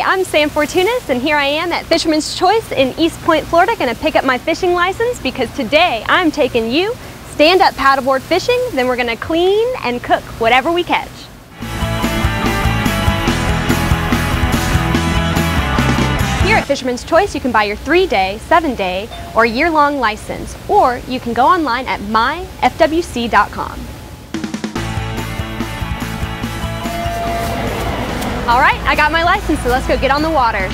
I'm Sam Fortunas, and here I am at Fisherman's Choice in East Point, Florida, going to pick up my fishing license because today I'm taking you stand-up paddleboard fishing. Then we're going to clean and cook whatever we catch. Here at Fisherman's Choice, you can buy your 3-day, 7-day, or year-long license, or you can go online at myfwc.com. All right, I got my license, so let's go get on the water.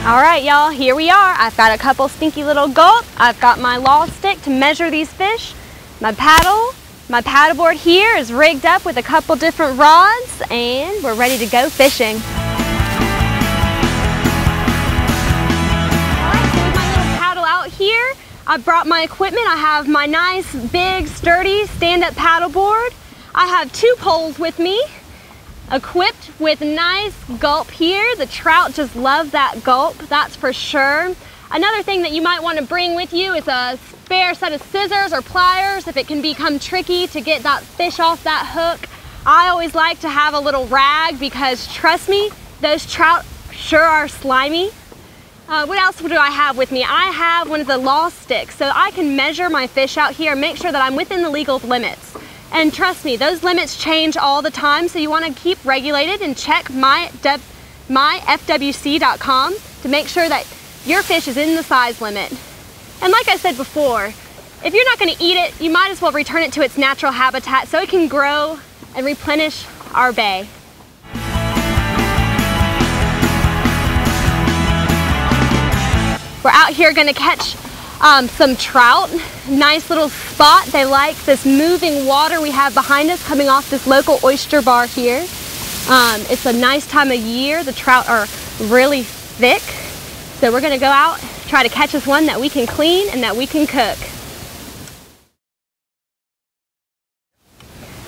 All right, y'all, here we are. I've got a couple stinky little gulp. I've got my law stick to measure these fish. My paddleboard here is rigged up with a couple different rods, and we're ready to go fishing. All right, so with my little paddle out here, I brought my equipment. I have my nice, big, sturdy stand-up paddleboard. I have 2 poles with me, equipped with a nice gulp here. The trout just love that gulp, that's for sure. Another thing that you might want to bring with you is a spare set of scissors or pliers if it can become tricky to get that fish off that hook. I always like to have a little rag because, trust me, those trout sure are slimy. What else do I have with me? I have one of the law sticks, so I can measure my fish out here and make sure that I'm within the legal limits. And trust me, those limits change all the time, so you want to keep regulated and check myfwc.com to make sure that your fish is in the size limit. And like I said before, if you're not going to eat it, you might as well return it to its natural habitat so it can grow and replenish our bay. We're out here going to catch some trout. Nice little spot. They like this moving water we have behind us coming off this local oyster bar here. It's a nice time of year. The trout are really thick. So we're going to go out, try to catch us one that we can clean and that we can cook.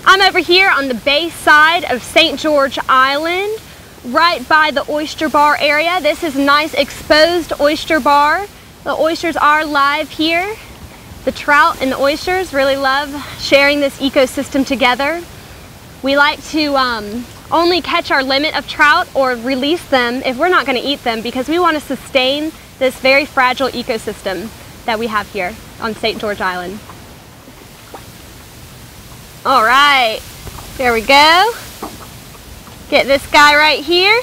I'm over here on the bay side of St. George Island, right by the oyster bar area. This is a nice exposed oyster bar. The oysters are live here. The trout and the oysters really love sharing this ecosystem together. We like to only catch our limit of trout or release them if we're not going to eat them because we want to sustain this very fragile ecosystem that we have here on St. George Island. All right, there we go. Get this guy right here.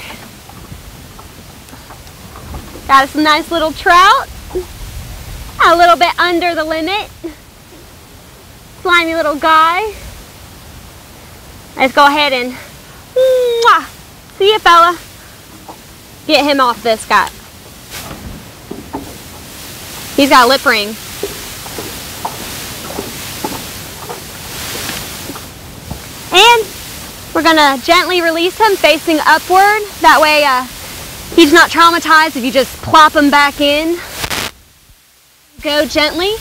Got us a nice little trout. A little bit under the limit. Slimy little guy. Let's go ahead and see ya, fella. Get him off this guy. He's got a lip ring. And we're gonna gently release him facing upward. That way he's not traumatized if you just plop him back in. Go gently,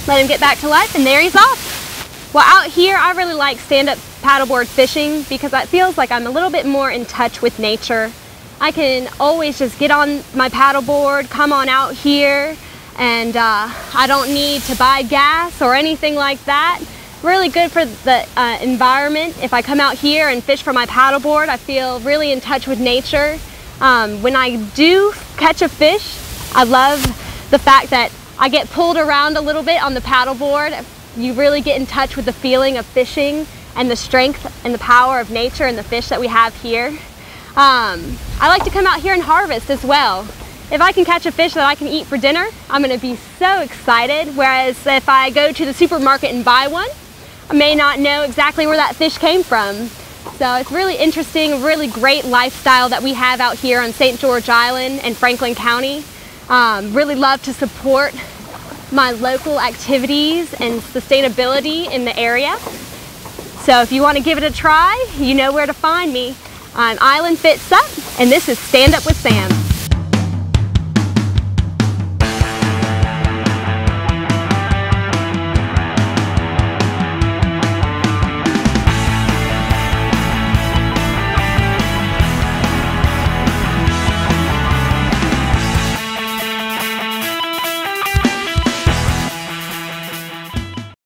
let him get back to life, and there he's off. Well, out here, I really like stand-up paddleboard fishing because it feels like I'm a little bit more in touch with nature. I can always just get on my paddleboard, come on out here, and I don't need to buy gas or anything like that. Really good for the environment. If I come out here and fish from my paddleboard, I feel really in touch with nature. When I do catch a fish, I love the fact that I get pulled around a little bit on the paddleboard. You really get in touch with the feeling of fishing and the strength and the power of nature and the fish that we have here. I like to come out here and harvest as well. If I can catch a fish that I can eat for dinner, I'm going to be so excited. Whereas if I go to the supermarket and buy one, I may not know exactly where that fish came from. So it's really interesting, really great lifestyle that we have out here on St. George Island and Franklin County. Really love to support my local activities and sustainability in the area. So if you want to give it a try, you know where to find me. I'm Island Fits Up, and this is Stand Up with Sam.